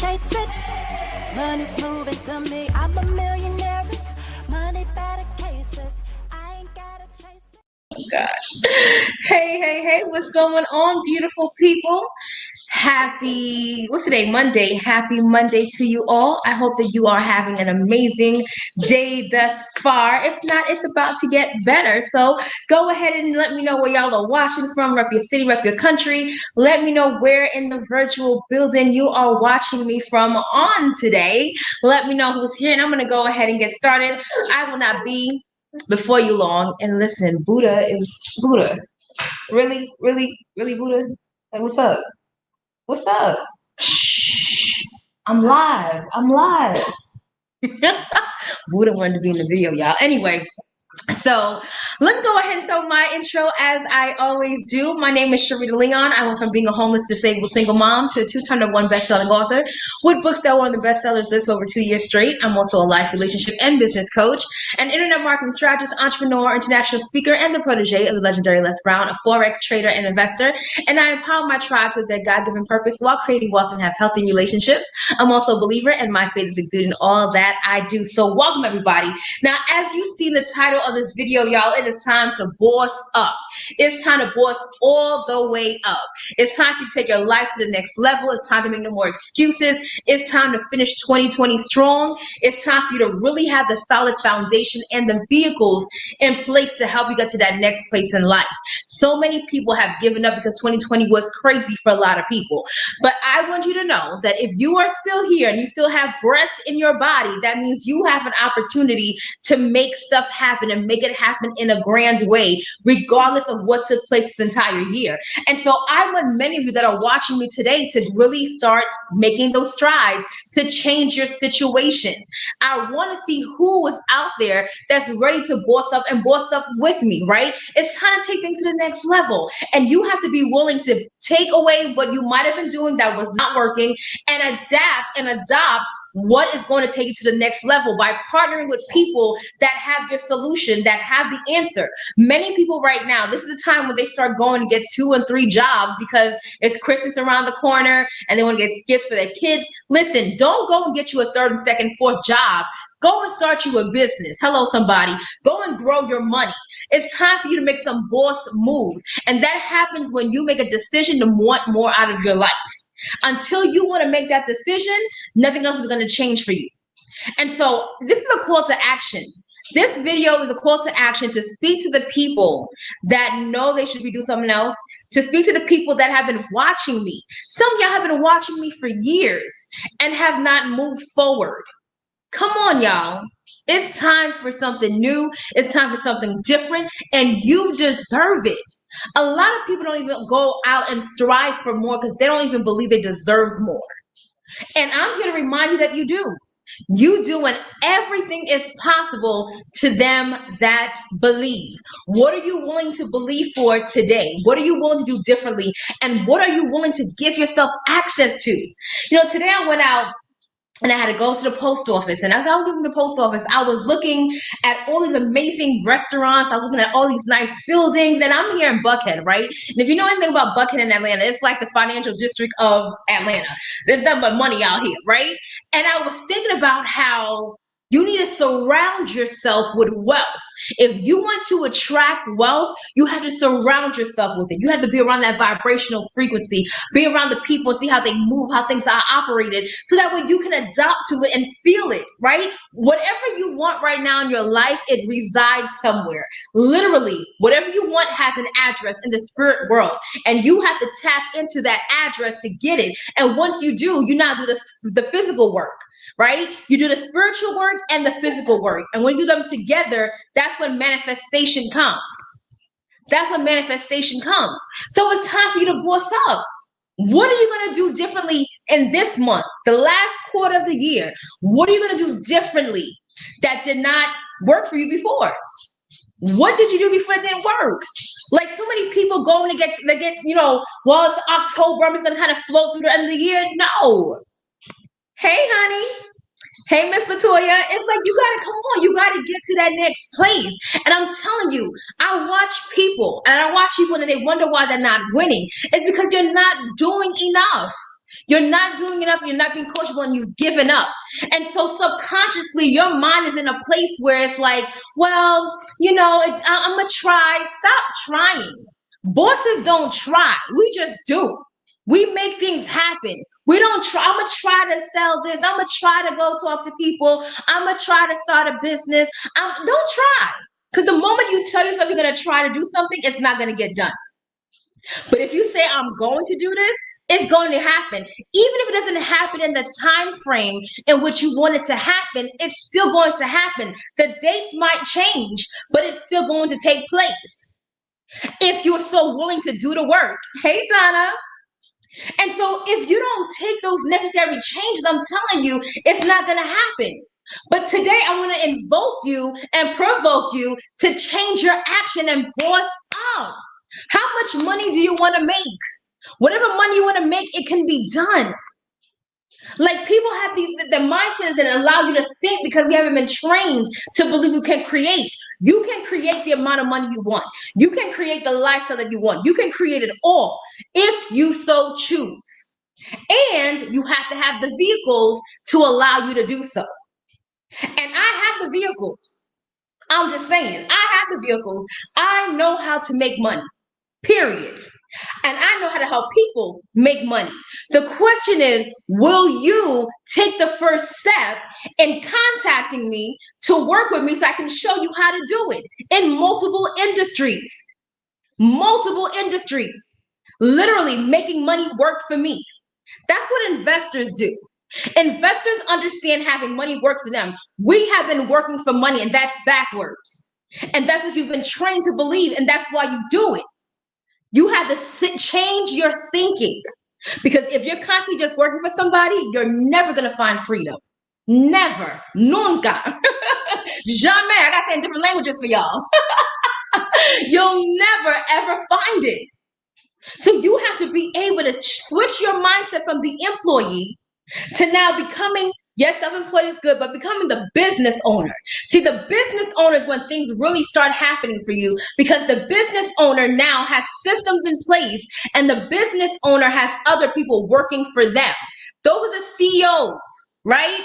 chase it. Money's moving to me. I'm a millionaire. Money better cases. I ain't gotta chase it. Oh gosh. Hey, what's going on, beautiful people? What's today? Monday. Happy Monday to you all. I hope that you are having an amazing day thus far. If not, it's about to get better. So go ahead and let me know where y'all are watching from. Rep your city, rep your country. Let me know where in the virtual building you are watching me from on today. Let me know who's here, and I'm going to go ahead and get started. I will not be before you long. And listen, Buddha, it was Buddha. Really, Buddha? Like, what's up? What's up? Shh. I'm live. Buddha wanted to be in the video, y'all. Anyway, so let me go ahead and start my intro as I always do. My name is Sharita Leon. I went from being a homeless, disabled, single mom to a two-time #1 best-selling author with books that were on the bestsellers list for over 2 years straight. I'm also a life, relationship, and business coach, an internet marketing strategist, entrepreneur, international speaker, and the protege of the legendary Les Brown, a Forex trader and investor. And I empower my tribe with their God-given purpose while creating wealth and have healthy relationships. I'm also a believer, and my faith is exuded in all that I do. So welcome, everybody. Now, as you see the title of this video, y'all, it is time to boss up. It's time to boss all the way up. It's time for you to take your life to the next level. It's time to make no more excuses. It's time to finish 2020 strong. It's time for you to really have the solid foundation and the vehicles in place to help you get to that next place in life. So many people have given up because 2020 was crazy for a lot of people. But I want you to know that if you are still here and you still have breath in your body, that means you have an opportunity to make stuff happen and make it happen in a grand way, regardless of what took place this entire year. And so I want many of you that are watching me today to really start making those strides to change your situation. I want to see who is out there that's ready to boss up and boss up with me, right? It's time to take things to the next level. And you have to be willing to take away what you might have been doing that was not working and adapt and adopt what is going to take you to the next level by partnering with people that have your solution, that have the answer. Many people right now, this is the time when they start going to get 2 and 3 jobs because it's Christmas around the corner and they want to get gifts for their kids. Listen, don't go and get you a 3rd and 2nd, 4th job. Go and start you a business. Hello, somebody. Go and grow your money. It's time for you to make some boss moves. And that happens when you make a decision to want more out of your life. Until you want to make that decision, nothing else is going to change for you. And so this is a call to action. This video is a call to action to speak to the people that know they should be doing something else, to speak to the people that have been watching me. Some of y'all have been watching me for years and have not moved forward. Come on, y'all. It's time for something new. It's time for something different, and you deserve it. A lot of people don't even go out and strive for more because they don't even believe they deserve more. And I'm here to remind you that you do. You do, and everything is possible to them that believe. What are you willing to believe for today? What are you willing to do differently? And what are you willing to give yourself access to? You know, today I went out and I had to go to the post office. And as I was leaving the post office, I was looking at all these amazing restaurants. I was looking at all these nice buildings. And I'm here in Buckhead, right? And if you know anything about Buckhead in Atlanta, it's like the financial district of Atlanta. There's nothing but money out here, right? And I was thinking about how you need to surround yourself with wealth. If you want to attract wealth, you have to surround yourself with it. You have to be around that vibrational frequency, be around the people, see how they move, how things are operated, so that way you can adopt to it and feel it, right? Whatever you want right now in your life, it resides somewhere. Literally, whatever you want has an address in the spirit world, and you have to tap into that address to get it. And once you do, you now do the physical work. Right? You do the spiritual work and the physical work. And when you do them together, that's when manifestation comes. That's when manifestation comes. So it's time for you to boss up. What are you going to do differently in this month, the last quarter of the year? What are you going to do differently that did not work for you before? What did you do before it didn't work? Like so many people going to get, well, it's October, I'm just going to kind of float through the end of the year. No. Hey, honey. Hey, Miss Latoya. It's like you gotta come on. You gotta get to that next place. And I'm telling you, I watch people and they wonder why they're not winning. It's because you're not doing enough. You're not doing enough. You're not being coachable, and you've given up. And so subconsciously, your mind is in a place where it's like, well, I'm going to try. Stop trying. Bosses don't try. We just do. We make things happen. We don't try. I'm going to try to sell this. I'm going to try to go talk to people. I'm going to try to start a business. Don't try. Because the moment you tell yourself you're going to try to do something, it's not going to get done. But if you say, I'm going to do this, it's going to happen. Even if it doesn't happen in the time frame in which you want it to happen, it's still going to happen. The dates might change, but it's still going to take place. If you're so willing to do the work. Hey, Donna. And so if you don't take those necessary changes, I'm telling you, it's not going to happen. But today I want to invoke you and provoke you to change your action and boss up. How much money do you want to make? Whatever money you want to make, it can be done. Like people have the mindsets that allow you to think because we haven't been trained to believe you can create. You can create the amount of money you want. You can create the lifestyle that you want. You can create it all if you so choose. And you have to have the vehicles to allow you to do so. And I have the vehicles. I'm just saying, I have the vehicles. I know how to make money, period. And I know how to help people make money. The question is, will you take the first step in contacting me to work with me so I can show you how to do it in multiple industries? Multiple industries. Literally making money work for me. That's what investors do. Investors understand having money work for them. We have been working for money, and that's backwards. And that's what you've been trained to believe, and that's why you do it. You have to change your thinking, because if you're constantly just working for somebody, you're never going to find freedom. Never. Nunca. Jamais. I got to say in different languages for y'all. You'll never, ever find it. So you have to be able to switch your mindset from the employee to now becoming, yes, self-employed is good, but becoming the business owner. See, the business owner is when things really start happening for you, because the business owner now has systems in place, and the business owner has other people working for them. Those are the CEOs, right?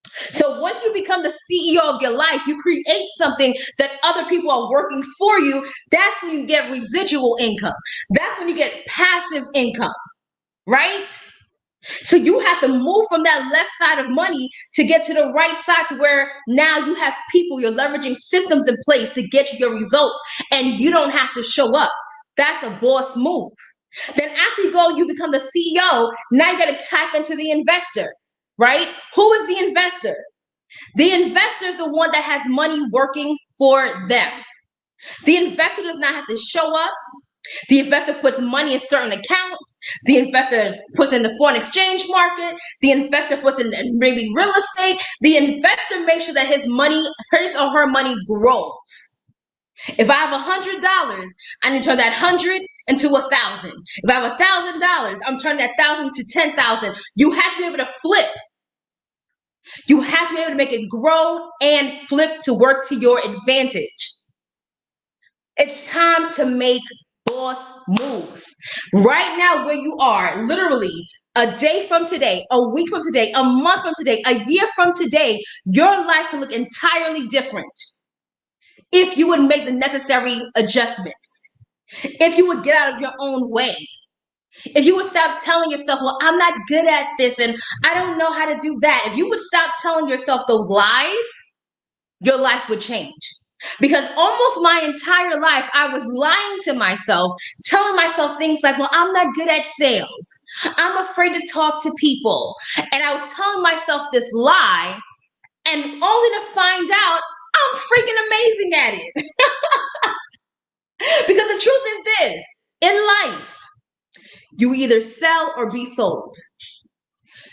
So once you become the CEO of your life, you create something that other people are working for you. That's when you get residual income. That's when you get passive income, right? So you have to move from that left side of money to get to the right side, to where now you have people, you're leveraging systems in place to get you your results, and you don't have to show up. That's a boss move. Then after you go, you become the CEO. Now you got to tap into the investor, right? Who is the investor? The investor is the one that has money working for them. The investor does not have to show up. The investor puts money in certain accounts. The investor puts in the foreign exchange market. The investor puts in maybe real estate. The investor makes sure that his or her money grows. If I have $100, I need to turn that 100 into 1,000. If I have $1,000, I'm turning that 1,000 to 10,000. You have to be able to flip. You have to be able to make it grow and flip to work to your advantage. It's time to make boss moves. Right now, where you are, literally a day from today, a week from today, a month from today, a year from today, your life can look entirely different if you would make the necessary adjustments, if you would get out of your own way, if you would stop telling yourself, well, I'm not good at this and I don't know how to do that. If you would stop telling yourself those lies, your life would change. Because almost my entire life, I was lying to myself, telling myself things like, well, I'm not good at sales. I'm afraid to talk to people. And I was telling myself this lie, and only to find out I'm freaking amazing at it. Because the truth is this, in life, you either sell or be sold.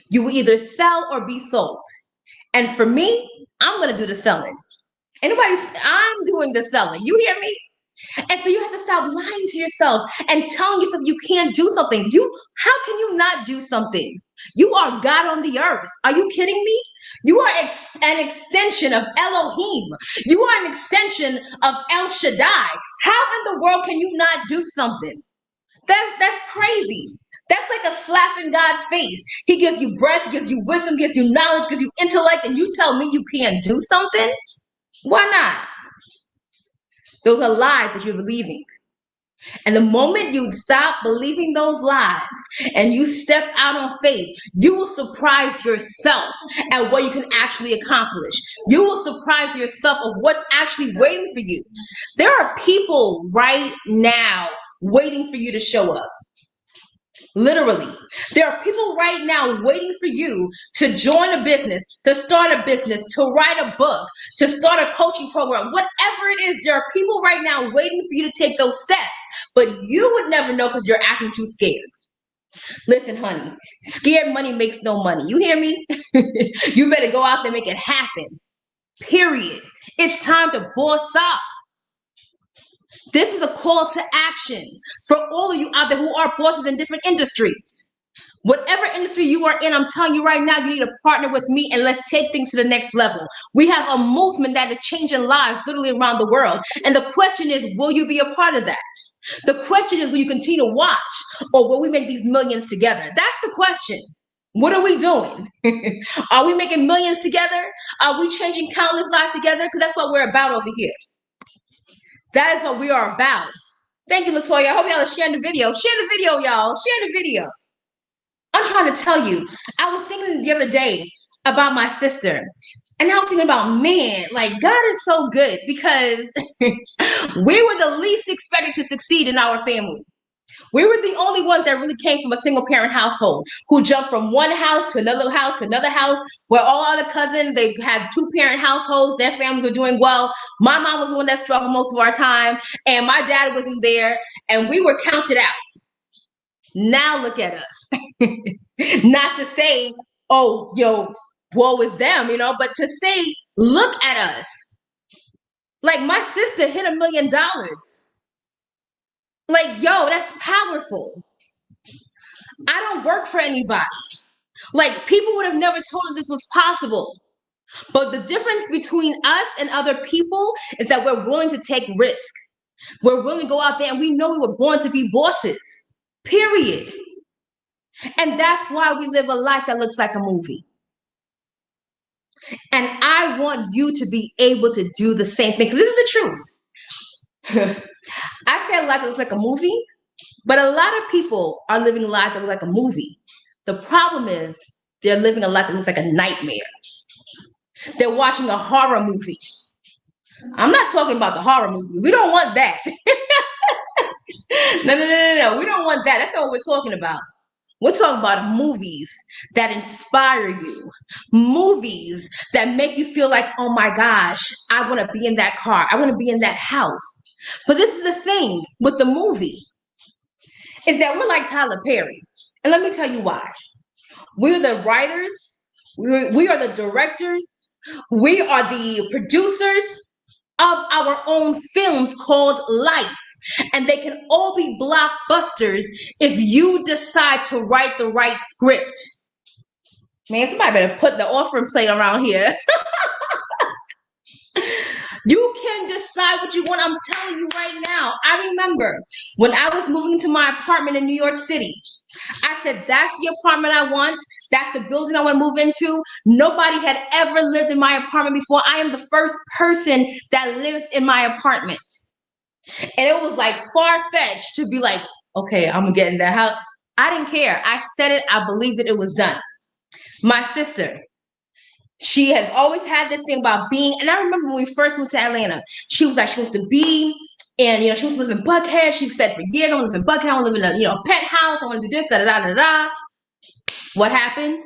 You will either sell or be sold. And for me, I'm going to do the selling. I'm doing the selling. You hear me? And so you have to stop lying to yourself and telling yourself you can't do something. How can you not do something? You are God on the earth. Are you kidding me? You are an extension of Elohim. You are an extension of El Shaddai. How in the world can you not do something? That's crazy. That's like a slap in God's face. He gives you breath, gives you wisdom, gives you knowledge, gives you intellect, and you tell me you can't do something? Why not? Those are lies that you're believing. And the moment you stop believing those lies and you step out on faith, you will surprise yourself at what you can actually accomplish. You will surprise yourself of what's actually waiting for you. There are people right now waiting for you to show up. Literally, there are people right now waiting for you to join a business, to start a business, to write a book, to start a coaching program, whatever it is. There are people right now waiting for you to take those steps, but you would never know because you're acting too scared. Listen, honey, scared money makes no money. You hear me? You better go out there and make it happen. Period. It's time to boss up. This is a call to action for all of you out there who are bosses in different industries. Whatever industry you are in, I'm telling you right now, you need to partner with me and let's take things to the next level. We have a movement that is changing lives literally around the world. And the question is, will you be a part of that? The question is, will you continue to watch or will we make these millions together? That's the question. What are we doing? Are we making millions together? Are we changing countless lives together? Because that's what we're about over here. That is what we are about. Thank you, Latoya. I hope y'all are sharing the video. Share the video, y'all. Share the video. I'm trying to tell you, I was thinking the other day about my sister. And I was thinking about, man, like God is so good because we were the least expected to succeed in our family. We were the only ones that really came from a single parent household who jumped from one house to another house, where all other cousins, they had 2-parent households, their families were doing well. My mom was the one that struggled most of our time, and my dad wasn't there, and we were counted out. Now look at us. Not to say, oh, woe is them, but to say, look at us. Like my sister hit $1 million. Like, that's powerful. I don't work for anybody. Like, people would have never told us this was possible. But the difference between us and other people is that we're willing to take risk. We're willing to go out there and we know we were born to be bosses. Period. And that's why we live a life that looks like a movie. And I want you to be able to do the same thing. This is the truth. I say a life that looks like a movie, but a lot of people are living lives that look like a movie. The problem is they're living a life that looks like a nightmare. They're watching a horror movie. I'm not talking about the horror movie. We don't want that. No. We don't want that. That's not what we're talking about. We're talking about movies that inspire you. Movies that make you feel like, oh my gosh, I want to be in that car. I want to be in that house. But this is the thing with the movie, is that we're like Tyler Perry. And let me tell you why. We're the writers. We are the directors. We are the producers of our own films called life. And they can all be blockbusters if you decide to write the right script. Man, somebody better put the offering plate around here. You can decide what you want. I'm telling you right now. I remember when I was moving to my apartment in New York City, I said, that's the apartment I want. That's the building I want to move into. Nobody had ever lived in my apartment before. I am the first person that lives in my apartment. And it was like far-fetched to be like, okay, I'm gonna get in that house. I didn't care. I said it. I believed it. It was done. My sister, she has always had this thing about being, and I remember when we first moved to Atlanta, she was like, she wants to be, and she wants to live in Buckhead. She said for years, I want to live in Buckhead. I want to live in a pet house. I want to do this, da da da da. What happens?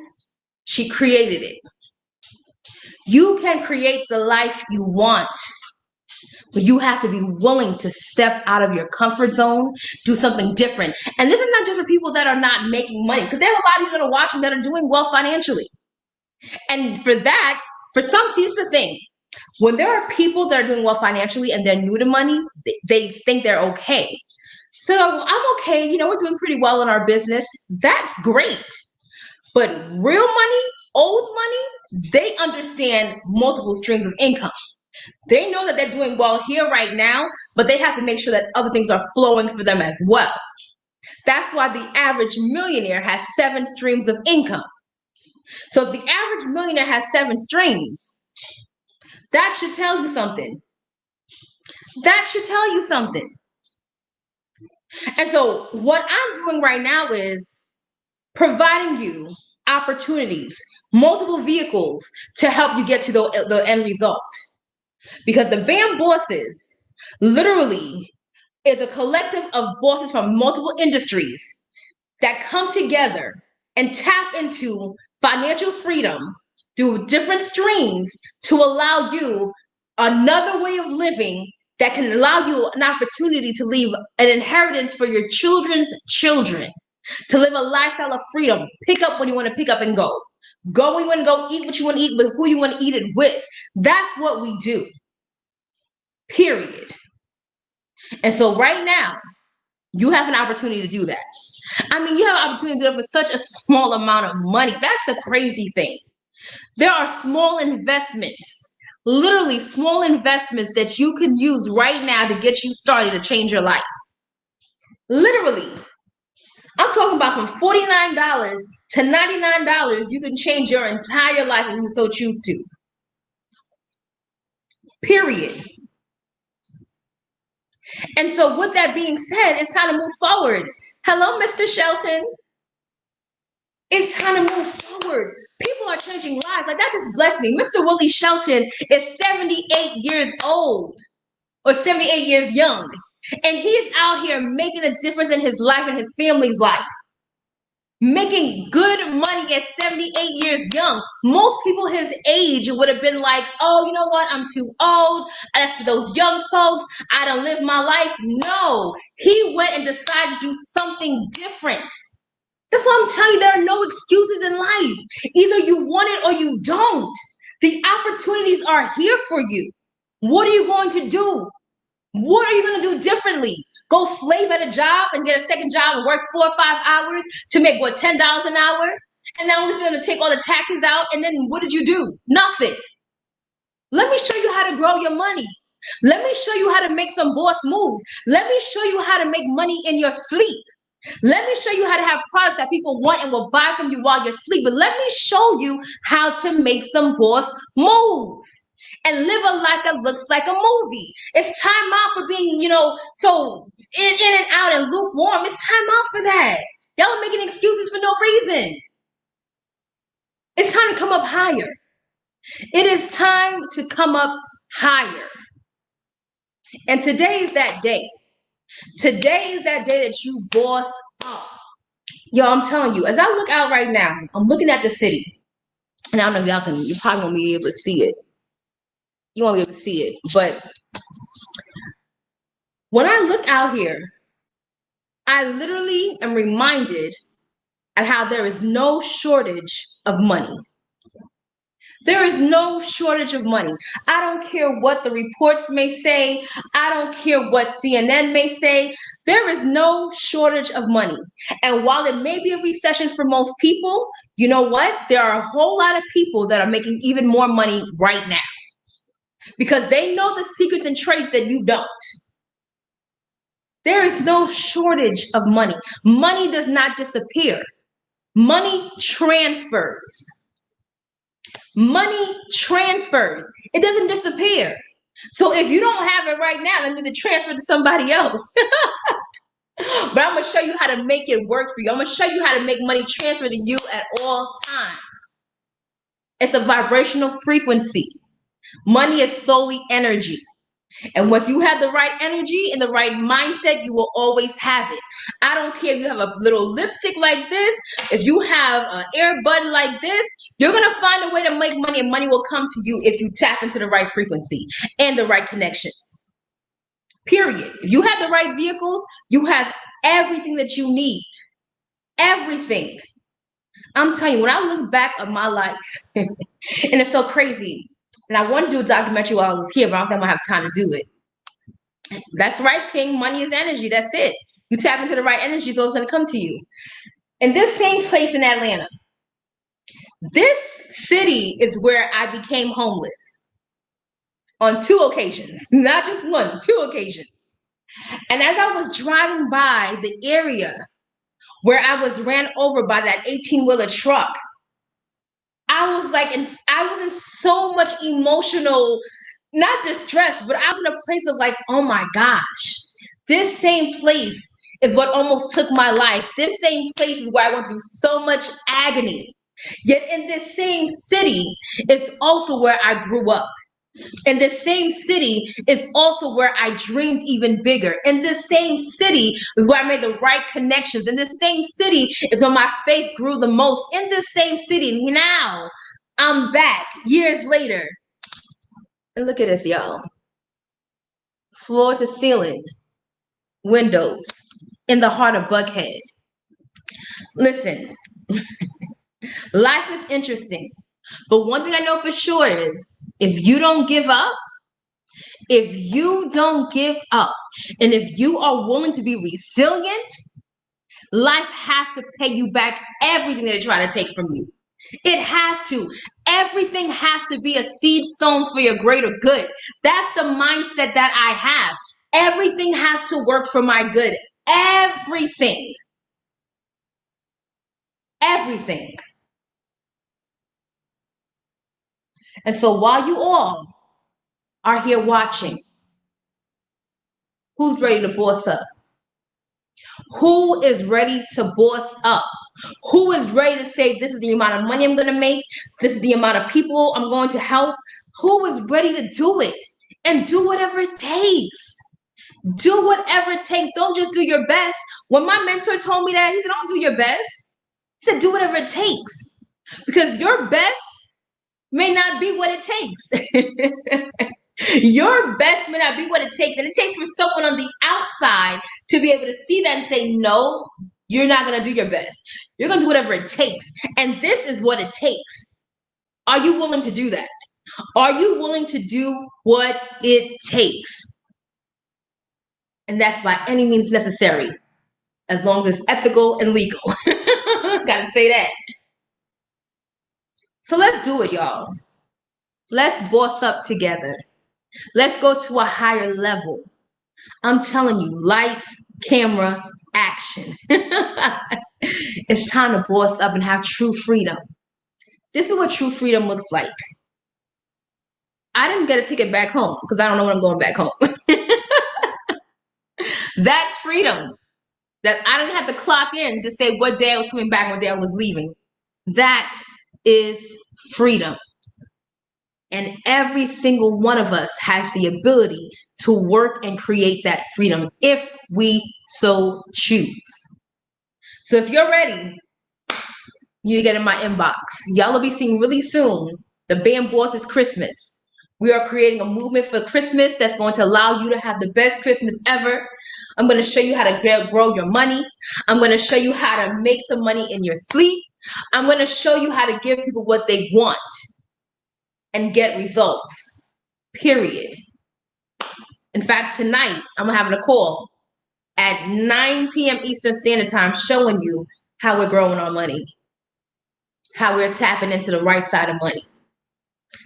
She created it. You can create the life you want, but you have to be willing to step out of your comfort zone, do something different. And this is not just for people that are not making money, because there's a lot of people that are watching that are doing well financially. And for that, for some, see, this is the thing. When there are people that are doing well financially and they're new to money, they think they're okay. So I'm okay. We're doing pretty well in our business. That's great. But real money, old money, they understand multiple streams of income. They know that they're doing well here right now, but they have to make sure that other things are flowing for them as well. That's why the average millionaire has 7 streams of income. So if the average millionaire has 7 streams, that should tell you something. That should tell you something. And so what I'm doing right now is providing you opportunities, multiple vehicles to help you get to the end result. Because the Bawses literally is a collective of bosses from multiple industries that come together and tap into financial freedom through different streams to allow you another way of living that can allow you an opportunity to leave an inheritance for your children's children, to live a lifestyle of freedom, pick up when you want to pick up and go. Go when you want to go, eat what you want to eat with who you want to eat it with. That's what we do, period. And so right now, you have an opportunity to do that. I mean, you have an opportunity to do it for such a small amount of money. That's the crazy thing. There are small investments, literally small investments that you can use right now to get you started to change your life. Literally. I'm talking about from $49 to $99, you can change your entire life if you so choose to. Period. And so with that being said, it's time to move forward. Hello, Mr. Shelton. It's time to move forward. People are changing lives. Like, that just blessed me. Mr. Willie Shelton is 78 years old or 78 years young. And he's out here making a difference in his life and his family's life. Making good money at 78 years young. Most people his age would have been like, oh, you know what? I'm too old. That's for those young folks. I don't live my life. No, he went and decided to do something different. That's why I'm telling you, there are no excuses in life. Either you want it or you don't. The opportunities are here for you. What are you going to do? What are you going to do differently? Go slave at a job and get a second job and work 4 or 5 hours to make, what, $10 an hour? And now we're going to take all the taxes out. And then what did you do? Nothing. Let me show you how to grow your money. Let me show you how to make some boss moves. Let me show you how to make money in your sleep. Let me show you how to have products that people want and will buy from you while you're sleeping. Let me show you how to make some boss moves and live a life that looks like a movie. It's time out for being, so in and out and lukewarm. It's time out for that. Y'all are making excuses for no reason. It's time to come up higher. It is time to come up higher. And today is that day. Today is that day that you boss up. Yo, I'm telling you, as I look out right now, I'm looking at the city. And I don't know if y'all can, you probably won't be able to see it. You won't be able to see it. But when I look out here, I literally am reminded at how there is no shortage of money. There is no shortage of money. I don't care what the reports may say. I don't care what CNN may say. There is no shortage of money. And while it may be a recession for most people, you know what? There are a whole lot of people that are making even more money right now because they know the secrets and traits that you don't. There is no shortage of money. Money does not disappear. Money transfers. Money transfers. It doesn't disappear. So if you don't have it right now, that means it transferred to somebody else. But I'm going to show you how to make it work for you. I'm going to show you how to make money transfer to you at all times. It's a vibrational frequency. Money is solely energy. And once you have the right energy and the right mindset, you will always have it. I don't care if you have a little lipstick like this, if you have an earbud like this, you're going to find a way to make money, and money will come to you if you tap into the right frequency and the right connections. Period. If you have the right vehicles, you have everything that you need. Everything. I'm telling you, when I look back at my life, and it's so crazy, and I want to do a documentary while I was here, but I don't think I'm going to have time to do it. That's right, King. Money is energy. That's it. You tap into the right energy, so it's going to come to you. In this same place in Atlanta, this city is where I became homeless on 2 occasions, not just one, 2 occasions. And as I was driving by the area where I was ran over by that 18-wheeler truck. I was like, I was in so much emotional, not distress, but I was in a place of like, oh my gosh, this same place is what almost took my life. This same place is where I went through so much agony. Yet in this same city is also where I grew up. In the same city is also where I dreamed even bigger. In this same city is where I made the right connections. In this same city is where my faith grew the most. In this same city, now I'm back years later. And look at this, y'all. Floor to ceiling, windows in the heart of Buckhead. Listen, life is interesting. But one thing I know for sure is if you don't give up, and if you are willing to be resilient, life has to pay you back everything that they try to take from you. It has to. Everything has to be a seed sown for your greater good. That's the mindset that I have. Everything has to work for my good. Everything. Everything. And so while you all are here watching, who's ready to boss up? Who is ready to boss up? Who is ready to say, this is the amount of money I'm going to make? This is the amount of people I'm going to help? Who is ready to do it? And do whatever it takes. Do whatever it takes. Don't just do your best. When my mentor told me that, he said, don't do your best. He said, do whatever it takes. Because your best may not be what it takes. Your best may not be what it takes. And it takes for someone on the outside to be able to see that and say, no, you're not going to do your best. You're going to do whatever it takes. And this is what it takes. Are you willing to do that? Are you willing to do what it takes? And that's by any means necessary, as long as it's ethical and legal. Gotta say that. So let's do it, y'all. Let's boss up together. Let's go to a higher level. I'm telling you, lights, camera, action. It's time to boss up and have true freedom. This is what true freedom looks like. I didn't get a ticket back home because I don't know when I'm going back home. That's freedom. That I didn't have to clock in to say what day I was coming back, what day I was leaving. That is freedom. And every single one of us has the ability to work and create that freedom if we so choose. So if you're ready, you need to get in my inbox. Y'all will be seeing really soon the Bam Bosses Christmas. We are creating a movement for Christmas that's going to allow you to have the best Christmas ever. I'm going to show you how to grow your money. I'm going to show you how to make some money in your sleep. I'm going to show you how to give people what they want and get results, period. In fact, tonight, I'm having a call at 9 p.m. Eastern Standard Time showing you how we're growing our money, how we're tapping into the right side of money.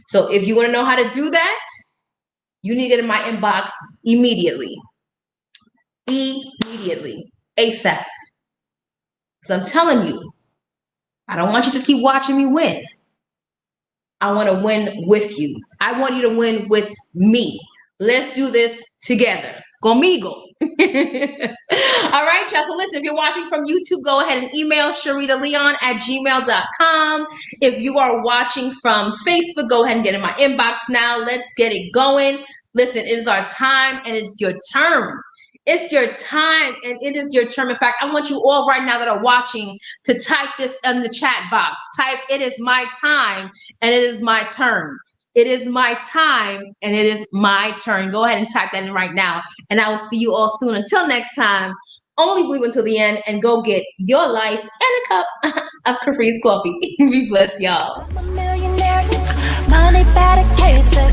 So if you want to know how to do that, you need to get in my inbox immediately. Immediately. ASAP. So I'm telling you, I don't want you to just keep watching me win. I want to win with you. I want you to win with me. Let's do this together. Conmigo. All right, y'all. So listen, if you're watching from YouTube, go ahead and email sharitaleon@gmail.com. If you are watching from Facebook, go ahead and get in my inbox now. Let's get it going. Listen, it is our time and it's your turn. It's your time and it is your turn. In fact, I want you all right now that are watching to type this in the chat box. Type, it is my time and it is my turn. It is my time and it is my turn. Go ahead and type that in right now. And I will see you all soon. Until next time, only believe until the end and go get your life and a cup of Capri's coffee. Be blessed, y'all. Millionaires, money better cases.